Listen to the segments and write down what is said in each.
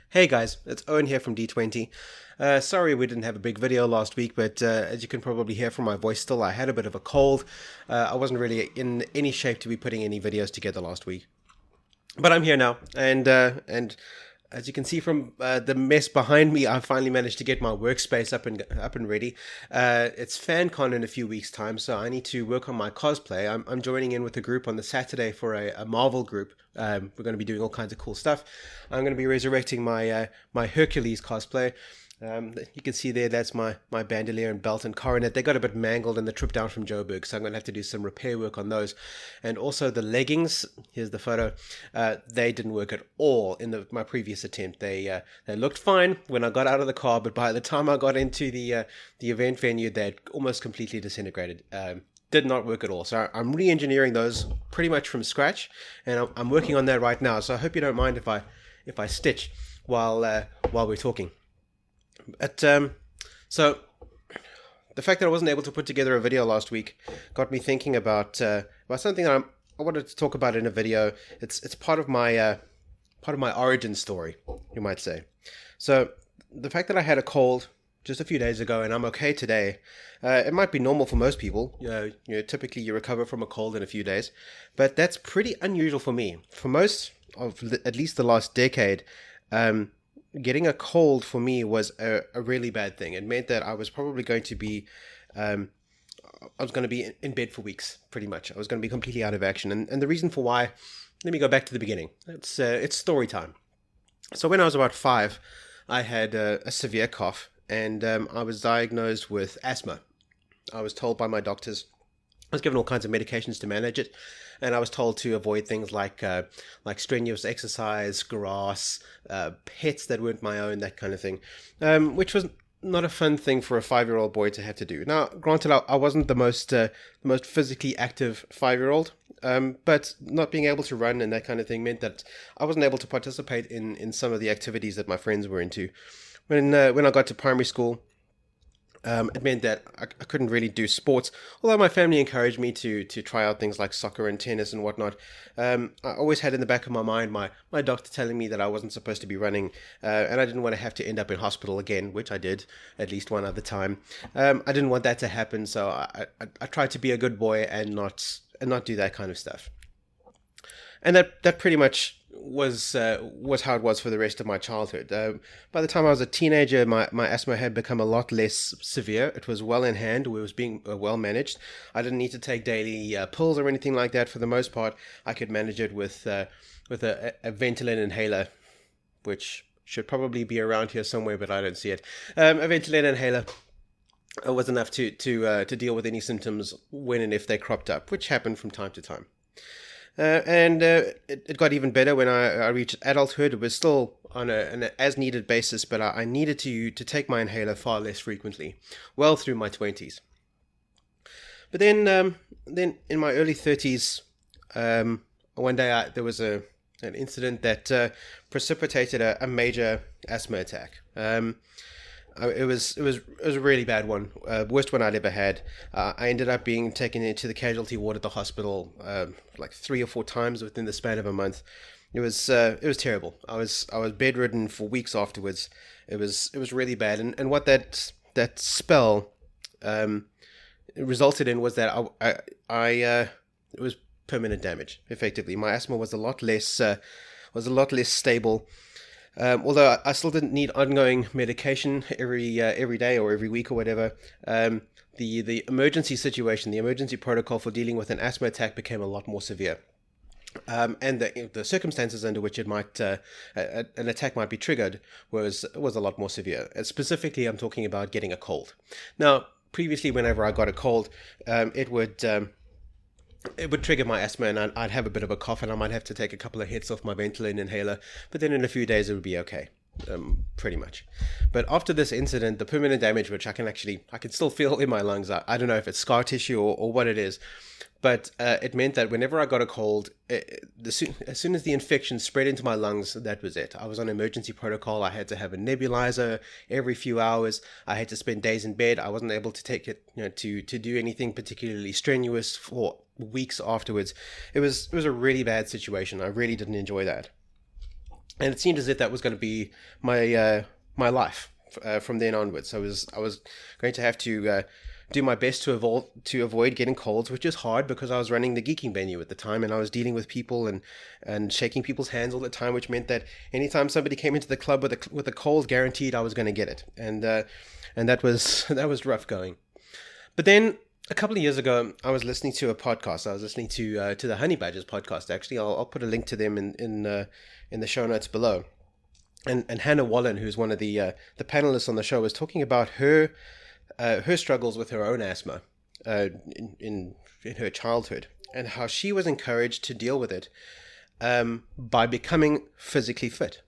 Hey guys, it's Owen here from D20. Sorry we didn't have a big video last week, but as you can probably hear from my voice still, I had a bit of a cold. I wasn't really in any shape to be putting any videos together last week. But I'm here now, and as you can see from the mess behind me, I finally managed to get my workspace up and ready. It's FanCon in a few weeks' time, so I need to work on my cosplay. I'm joining in with a group on the Saturday for a Marvel group. We're going to be doing all kinds of cool stuff. I'm going to be resurrecting my Hercules cosplay. You can see there, that's my bandolier and belt and coronet. They got a bit mangled in the trip down from Joburg, so I'm going to have to do some repair work on those. And also the leggings, here's the photo, they didn't work at all in my previous attempt. They looked fine when I got out of the car, but by the time I got into the event venue, they'd almost completely disintegrated. Did not work at all. So I'm re-engineering those pretty much from scratch, and I'm working on that right now. So I hope you don't mind if I stitch while we're talking. But so the fact that I wasn't able to put together a video last week got me thinking about something that I wanted to talk about in a video. It's part of my origin story, you might say. So the fact that I had a cold just a few days ago and I'm okay today, it might be normal for most people. Typically you recover from a cold in a few days, but that's pretty unusual for me. For most of at least the last decade, getting a cold for me was a really bad thing. It meant that I was probably going to be in bed for weeks, pretty much. I was going to be completely out of action. And the reason for why, let me go back to the beginning. It's story time. So when I was about 5, I had a severe cough, and I was diagnosed with asthma. I was told by my doctors, I was given all kinds of medications to manage it, and I was told to avoid things like strenuous exercise, grass, pets that weren't my own, that kind of thing, which was not a fun thing for a 5-year-old boy to have to do. Now, granted, I wasn't the most physically active 5-year-old, but not being able to run and that kind of thing meant that I wasn't able to participate in some of the activities that my friends were into. When I got to primary school, it meant that I couldn't really do sports, although my family encouraged me to try out things like soccer and tennis and whatnot. I always had in the back of my mind my doctor telling me that I wasn't supposed to be running, and I didn't want to have to end up in hospital again, which I did at least one other time. I didn't want that to happen, so I tried to be a good boy and not do that kind of stuff. And that pretty much was how it was for the rest of my childhood. By the time I was a teenager, my asthma had become a lot less severe. It was well in hand. It was being well managed. I didn't need to take daily pills or anything like that. For the most part, I could manage it with a Ventolin inhaler, which should probably be around here somewhere, but I don't see it. A Ventolin inhaler was enough to deal with any symptoms when and if they cropped up, which happened from time to time. And it got even better when I reached adulthood. It was still on an as-needed basis, but I needed to take my inhaler far less frequently, well through my 20s. But then in my early 30s, one day there was an incident that precipitated a major asthma attack. It was a really bad one, worst one I'd ever had. I ended up being taken into the casualty ward at the hospital like 3 or 4 times within the span of a month. It was terrible. I was bedridden for weeks afterwards. It was really bad, and what that spell resulted in was that it was permanent damage. Effectively, my asthma was a lot less stable. Although I still didn't need ongoing medication every day or every week or whatever, the emergency situation, the emergency protocol for dealing with an asthma attack became a lot more severe. And the circumstances under which an attack might be triggered was a lot more severe. Specifically, I'm talking about getting a cold. Now, previously, whenever I got a cold, it would trigger my asthma, and I'd have a bit of a cough, and I might have to take a couple of hits off my Ventolin inhaler, but then in a few days it would be okay, pretty much. But after this incident, the permanent damage, which I can still feel in my lungs, I don't know if it's scar tissue or what it is, but it meant that whenever I got a cold, as soon as the infection spread into my lungs, that was it. I was on emergency protocol. I had to have a nebulizer every few hours. I had to spend days in bed. I wasn't able to take it, to do anything particularly strenuous for weeks afterwards. It was a really bad situation. I really didn't enjoy that. And it seemed as if that was going to be my life from then onwards. I was going to have to do my best to avoid getting colds, which is hard because I was running the geeking venue at the time, and I was dealing with people and shaking people's hands all the time, which meant that anytime somebody came into the club with a cold, guaranteed I was going to get it, and that was that was rough going. But then a couple of years ago, I was listening to a podcast. I was listening to the Honey Badgers podcast. Actually, I'll put a link to them in the show notes below. And Hannah Wallen, who's one of the panelists on the show, was talking about her struggles with her own asthma in her childhood, and how she was encouraged to deal with it by becoming physically fit.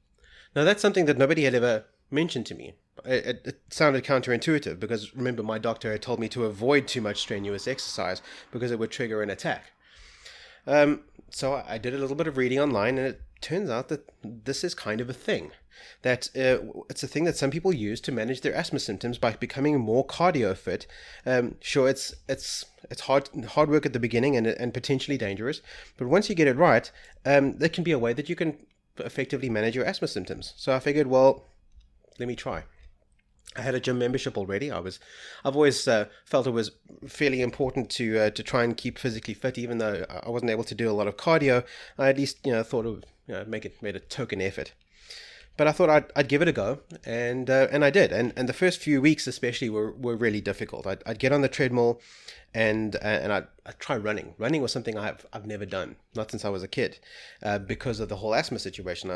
Now, that's something that nobody had ever mentioned to me. It sounded counterintuitive because, remember, my doctor had told me to avoid too much strenuous exercise because it would trigger an attack. So I did a little bit of reading online, and it turns out that this is kind of a thing. That it's a thing that some people use to manage their asthma symptoms by becoming more cardio fit. Sure, it's hard work at the beginning and potentially dangerous, but once you get it right, there can be a way that you can effectively manage your asthma symptoms. So I figured, well, let me try. I had a gym membership already. I've always felt it was fairly important to try and keep physically fit, even though I wasn't able to do a lot of cardio. I at least thought of made a token effort. But I thought I'd give it a go, and I did. And the first few weeks especially were really difficult. I'd get on the treadmill, and I'd try running. Running was something I've never done, not since I was a kid, because of the whole asthma situation.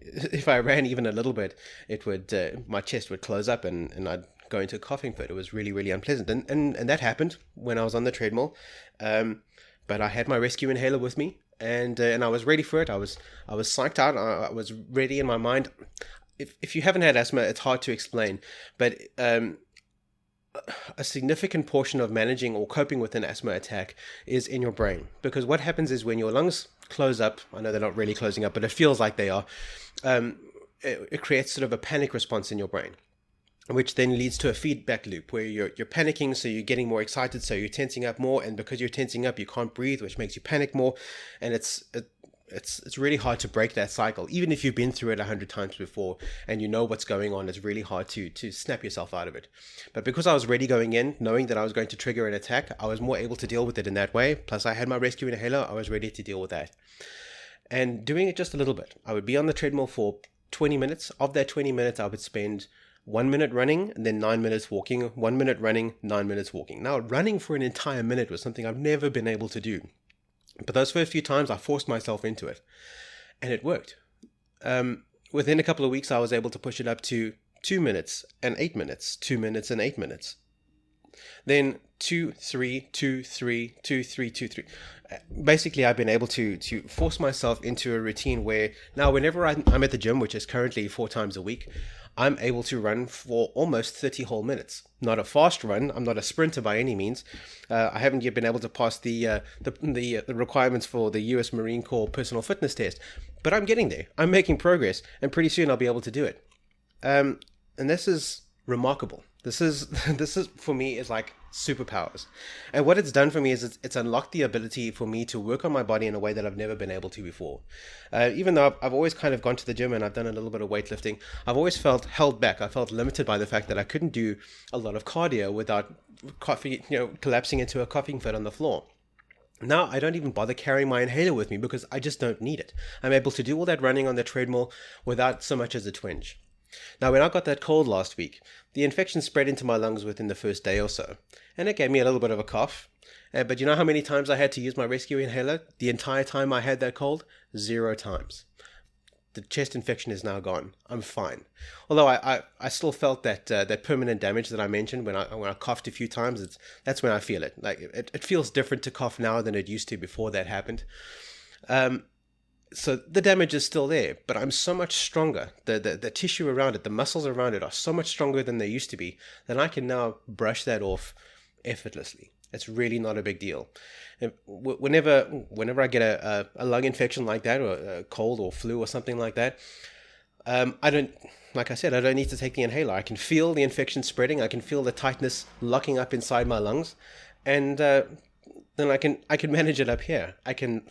If I ran even a little bit, it would my chest would close up, and I'd go into a coughing fit. It was really, really unpleasant, and that happened when I was on the treadmill. But I had my rescue inhaler with me, and I was ready for it. I was psyched out. I was ready in my mind. If you haven't had asthma, it's hard to explain, but a significant portion of managing or coping with an asthma attack is in your brain, because what happens is when your lungs close up, I know they're not really closing up, but it feels like they are, it creates sort of a panic response in your brain, which then leads to a feedback loop where you're panicking, so you're getting more excited, so you're tensing up more, and because you're tensing up, you can't breathe, which makes you panic more, and it's really hard to break that cycle. Even if you've been through it 100 times before and you know what's going on, it's really hard to snap yourself out of it. But because I was ready going in, knowing that I was going to trigger an attack, I was more able to deal with it in that way. Plus I had my rescue inhaler, I was ready to deal with that. And doing it just a little bit. I would be on the treadmill for 20 minutes. Of that 20 minutes, I would spend 1 minute running and then 9 minutes walking, 1 minute running, 9 minutes walking. Now, running for an entire minute was something I've never been able to do. But those first few times, I forced myself into it, and it worked. Within a couple of weeks, I was able to push it up to 2 minutes and 8 minutes, 2 minutes and 8 minutes. Then 2, 3, 2, 3, 2, 3, 2, 3. Basically, I've been able to force myself into a routine where now whenever I'm at the gym, which is currently 4 times a week, I'm able to run for almost 30 whole minutes. Not a fast run. I'm not a sprinter by any means. I haven't yet been able to pass the requirements for the U.S. Marine Corps personal fitness test, but I'm getting there. I'm making progress, and pretty soon I'll be able to do it. And this is remarkable. This is for me is like superpowers. And what it's done for me is it's unlocked the ability for me to work on my body in a way that I've never been able to before. Even though I've always kind of gone to the gym and I've done a little bit of weightlifting, I've always felt held back. I felt limited by the fact that I couldn't do a lot of cardio without collapsing into a coughing fit on the floor. Now I don't even bother carrying my inhaler with me because I just don't need it. I'm able to do all that running on the treadmill without so much as a twinge. Now, when I got that cold last week, the infection spread into my lungs within the first day or so, and it gave me a little bit of a cough. But you know how many times I had to use my rescue inhaler the entire time I had that cold? 0 times. The chest infection is now gone. I'm fine. Although I still felt that permanent damage that I mentioned when I coughed a few times. That's when I feel it. Like it feels different to cough now than it used to before that happened. So the damage is still there, but I'm so much stronger. The tissue around it, the muscles around it are so much stronger than they used to be that I can now brush that off effortlessly. It's really not a big deal. Whenever I get a lung infection like that, or a cold or flu or something like that, I don't need to take the inhaler. I can feel the infection spreading. I can feel the tightness locking up inside my lungs, and then I can manage it up here. I can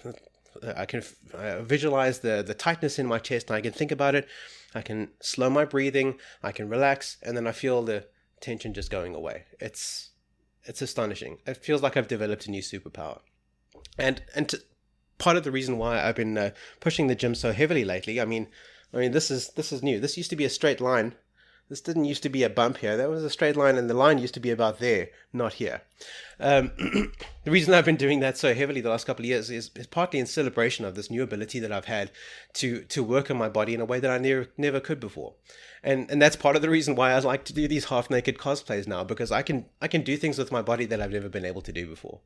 I can visualize the tightness in my chest, and I can think about it. I can slow my breathing. I can relax, and then I feel the tension just going away. It's astonishing. It feels like I've developed a new superpower. And part of the reason why I've been pushing the gym so heavily lately. I mean, this is new. This used to be a straight line. This didn't used to be a bump here. That was a straight line, and the line used to be about there, not here. The reason I've been doing that so heavily the last couple of years is partly in celebration of this new ability that I've had to work on my body in a way that I never could before. And that's part of the reason why I like to do these half-naked cosplays now, because I can do things with my body that I've never been able to do before.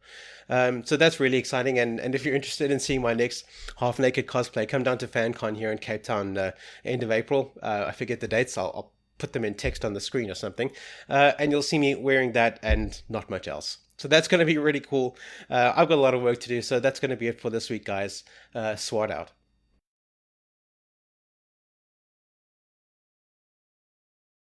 So that's really exciting. And if you're interested in seeing my next half-naked cosplay, come down to FanCon here in Cape Town, end of April. I forget the dates. I'll put them in text on the screen or something, and you'll see me wearing that and not much else. So that's going to be really cool. I've got a lot of work to do, so that's going to be it for this week, guys. SWAT out.